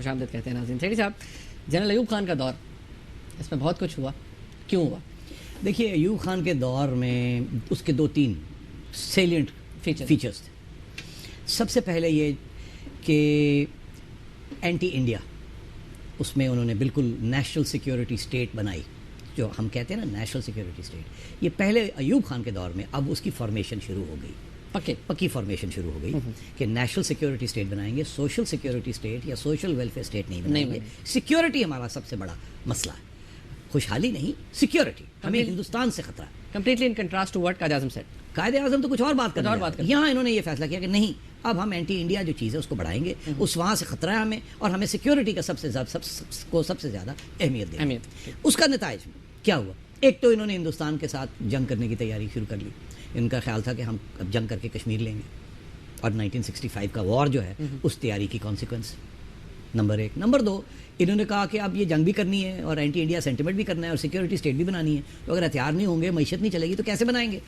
خوش آمدید کہتے ہیں ناظرین. سیٹھی صاحب, جنرل ایوب خان کا دور, اس میں بہت کچھ ہوا, کیوں ہوا؟ دیکھیے, ایوب خان کے دور میں اس کے 2-3 سیلینٹ فیچرز تھے. سب سے پہلے یہ کہ اینٹی انڈیا, اس میں انہوں نے بالکل نیشنل سیکیورٹی اسٹیٹ بنائی, جو ہم کہتے ہیں نا نیشنل سیکیورٹی اسٹیٹ. یہ پہلے ایوب خان کے دور میں, اب اس کی فارمیشن شروع ہو گئی, پکی فارمیشن شروع ہو گئی کہ نیشنل سیکیورٹی اسٹیٹ بنائیں گے, سوشل سیکیورٹی اسٹیٹ یا سوشل ویلفیئر اسٹیٹ نہیں بنائیں گے. سیکیورٹی ہمارا سب سے بڑا مسئلہ ہے, خوشحالی نہیں, سیکیورٹی. ہمیں ہندوستان سے خطرہ ہے. Completely in contrast to what Quaid Azam set. Quaid Azam تو کچھ اور بات کرتا ہے, یہاں انہوں نے یہ فیصلہ کیا کہ نہیں, اب ہم اینٹی انڈیا جو چیز ہے اس کو بڑھائیں گے, اس وہاں سے خطرہ ہے ہمیں, اور ہمیں سیکیورٹی کا سب سے زیادہ اہمیت دیں. اس کا نتائج کیا ہوا؟ ایک تو انہوں نے ہندوستان کے ساتھ جنگ کرنے کی تیاری شروع کر لی. ان کا خیال تھا کہ ہم اب جنگ کر کے کشمیر لیں گے, اور 1965 کا وار جو ہے اس تیاری کی کانسیکوینس نمبر 1. نمبر 2, انہوں نے کہا کہ اب یہ جنگ بھی کرنی ہے اور اینٹی انڈیا سینٹیمنٹ بھی کرنا ہے اور سیکیورٹی اسٹیٹ بھی بنانی ہے, تو اگر ہتھیار نہیں ہوں گے, معیشت نہیں چلے گی, تو کیسے بنائیں گے؟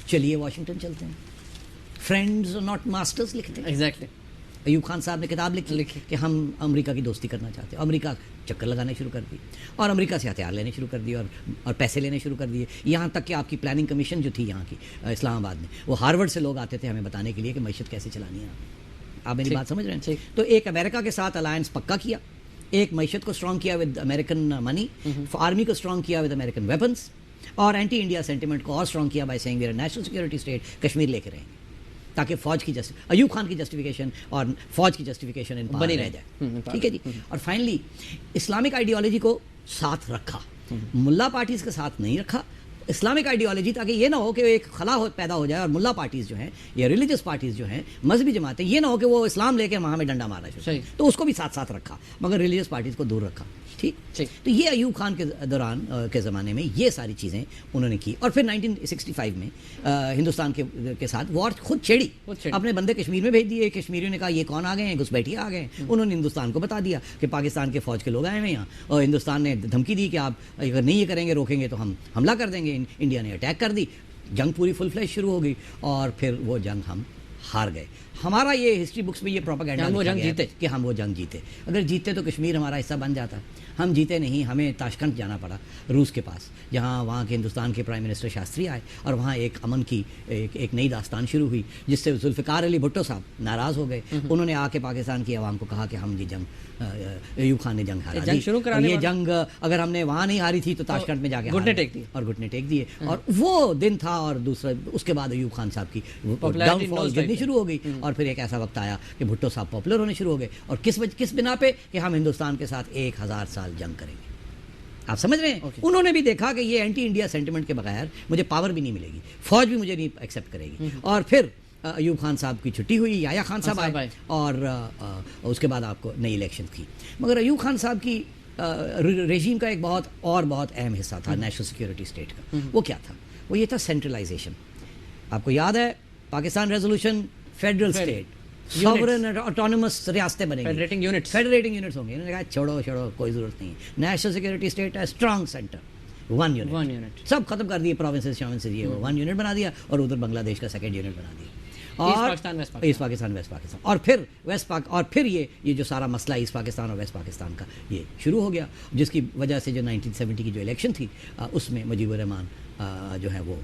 چلیے واشنگٹن چلتے ہیں, فرینڈز ناٹ ماسٹرز لکھتے ہیں. ایگزیکٹلی. ایوب خان صاحب نے کتاب لکھی کہ ہم امریکہ کی دوستی کرنا چاہتے ہیں. امریکہ چکر لگانے شروع کر دی, اور امریکہ سے ہتھیار لینے شروع کر دیے, اور پیسے لینے شروع کر دیے. یہاں تک کہ آپ کی پلاننگ کمیشن جو تھی یہاں کی اسلام آباد میں, وہ ہارورڈ سے لوگ آتے تھے ہمیں بتانے کے لیے کہ معیشت کیسے چلانی ہے. آپ میری بات سمجھ رہے ہیں؟ تو ایک امریکہ کے ساتھ الائنس پکا کیا, ایک معیشت کو اسٹرانگ کیا ود امریکن منی, آرمی کو اسٹرانگ کیا ود امریکن ویپنس, اور اینٹی انڈیا سینٹیمنٹ کو اور اسٹرانگ کیا by saying we are national security state, Kashmir لے کے رہیں گے, تاکہ فوج کی ایوب خان کی جسٹیفیکیشن اور فوج کی جسٹیفیکیشن بنی رہ جائے. ٹھیک ہے جی. اور فائنلی اسلامک آئیڈیالوجی کو ساتھ رکھا, ملا پارٹیز کے ساتھ نہیں رکھا, اسلامک آئیڈیالوجی, تاکہ یہ نہ ہو کہ ایک خلا پیدا ہو جائے اور ملا پارٹیز جو ہیں یا ریلیجس پارٹیز جو ہیں, مذہبی جماعتیں, یہ نہ ہو کہ وہ اسلام لے کے وہاں میں ڈنڈا مارنا شروع. تو اس کو بھی ساتھ ساتھ رکھا, مگر ریلیجس پارٹیز کو دور رکھا. ٹھیک. تو یہ ایوب خان کے دوران کے زمانے میں یہ ساری چیزیں انہوں نے کی. اور پھر 1965 میں ہندوستان کے ساتھ وار خود چھیڑی, اپنے بندے کشمیر میں بھیج دیے. کشمیریوں نے کہا یہ کون آ گئے ہیں, گھسپیٹھیا آ گئے ہیں. انہوں نے ہندوستان کو بتا دیا کہ پاکستان کے فوج کے لوگ آئے ہوئے یہاں, اور ہندوستان نے دھمکی دی کہ آپ اگر نہیں یہ کریں گے, روکیں گے, تو ہم حملہ کر دیں گے. انڈیا نے اٹیک کر دی, جنگ پوری فل فلیش شروع ہو گئی, اور پھر وہ جنگ ہم ہار گئے. ہمارا یہ ہسٹری بکس میں یہ پروپیگنڈا جیتے کہ ہم وہ جنگ جیتے. اگر جیتے تو کشمیر ہمارا حصہ بن جاتا. ہم جیتے نہیں, ہمیں تاشکنڈ جانا پڑا روس کے پاس, جہاں وہاں کے ہندوستان کے پرائم منسٹر شاستری آئے, اور وہاں ایک امن کی ایک نئی داستان شروع ہوئی, جس سے ذوالفقار علی بھٹو صاحب ناراض ہو گئے. انہوں نے آ کے پاکستان کی عوام کو کہا کہ ہم یہ جنگ, ایوب خان نے جنگ ہارا دی, یہ جنگ اگر ہم نے وہاں نہیں ہاری تھی تو تاشکنڈ میں جا کے گھٹنے ٹیک دیے. اور وہ دن تھا, اور دوسرا اس کے بعد ایوب خان صاحب کی ڈاؤن فال گرنی شروع ہو گئی, اور پھر ایک ایسا وقت آیا کہ بھٹو صاحب پاپولر ہونے شروع ہو گئے. اور کس بنا پہ کہ ہم ہندوستان کے ساتھ 1000 سال جنگ کریں گے. آپ سمجھ رہے ہیں؟ انہوں نے بھی دیکھا کہ یہ اینٹی انڈیا سینٹیمنٹ کے بغیر مجھے پاور بھی نہیں ملے گی, فوج بھی مجھے نہیں ایکسیپٹ کرے گی. اور پھر ایوب خان صاحب کی چھٹی ہوئی, یحییٰ خان صاحب آئے, اور اس کے بعد آپ کو نئی الیکشن تھی. مگر ایوب خان صاحب کی ریژیم کا ایک بہت اہم حصہ تھا نیشنل سیکورٹی اسٹیٹ کا. وہ کیا تھا؟ وہ یہ تھا سینٹرلائزیشن. آپ کو یاد ہے Pakistan resolution, federal state, sovereign autonomous ریاستیں بنیں گی, فیڈریٹنگ یونٹس ہوں گے. انہوں نے کہا چھوڑو کوئی ضرورت نہیں ہے, نیشنل سیکورٹی اسٹیٹ ہے, اسٹرانگ سینٹر, 1 یونٹ, سب ختم کر دیے پروونسز, یہ 1 یونٹ بنا دیا, اور ادھر بنگلہ دیش کا 2nd یونٹ بنا دیا, اور ایسٹ پاکستان ویسٹ پاکستان. اور پھر اور پھر یہ جو سارا مسئلہ ایسٹ پاکستان اور ویسٹ پاکستان کا یہ شروع ہو گیا, جس کی وجہ سے جو 1970 کی جو الیکشن تھی اس میں مجیب الرحمان جو ہے وہ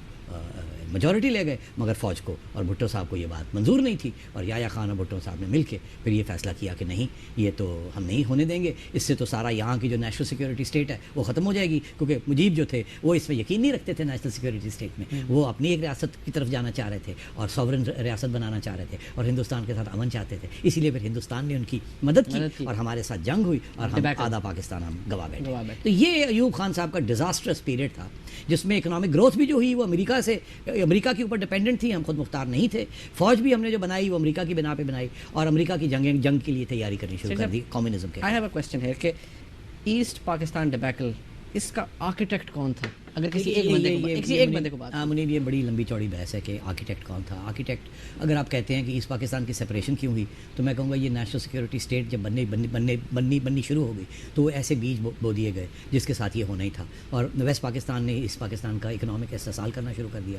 میجورٹی لے گئے, مگر فوج کو اور بھٹو صاحب کو یہ بات منظور نہیں تھی. اور یحییٰ خان اور بھٹو صاحب نے مل کے پھر یہ فیصلہ کیا کہ نہیں, یہ تو ہم نہیں ہونے دیں گے, اس سے تو سارا یہاں کی جو نیشنل سیکورٹی اسٹیٹ ہے وہ ختم ہو جائے گی. کیونکہ مجیب جو تھے وہ اس میں یقین نہیں رکھتے تھے نیشنل سیکورٹی اسٹیٹ میں, وہ اپنی ایک ریاست کی طرف جانا چاہ رہے تھے, اور سوورن ریاست بنانا چاہ رہے تھے, اور ہندوستان کے ساتھ امن چاہتے تھے. اسی لیے پھر ہندوستان نے ان کی مدد کی, اور ہمارے ساتھ جنگ ہوئی, اور ہم آدھا پاکستان ہم گوا بیٹھے. تو یہ ایوب خان صاحب کا ڈیزاسٹرس پیریڈ تھا, جس میں اکنامک گروتھ بھی جو ہوئی وہ امریکہ کے اوپر ڈیپینڈنٹ تھی, ہم خود مختار نہیں تھے. فوج بھی ہم نے جو بنائی وہ امریکہ کی بنا پہ بنائی, اور امریکہ کی جنگ کے لیے تیاری کرنی شروع کر دی کمیونزم کے. آئی ہیو اے کوسچن ہے کہ ایسٹ پاکستان ڈیبیکل, اس کا آرکیٹیکٹ کون تھا؟ اگر کسی ایک بندے کو بات منیب, یہ بڑی لمبی چوڑی بحث ہے کہ آرکیٹیکٹ کون تھا. آرکیٹیکٹ اگر آپ کہتے ہیں کہ ایسٹ پاکستان کی سپریشن کیوں ہوئی, تو میں کہوں گا یہ نیشنل سیکورٹی اسٹیٹ جب بننی شروع ہو گئی تو وہ ایسے بیج بو دیے گئے جس کے ساتھ یہ ہونا ہی تھا, اور ویسٹ پاکستان نے ایسٹ پاکستان کا اکنامک استحصال کرنا شروع کر دیا.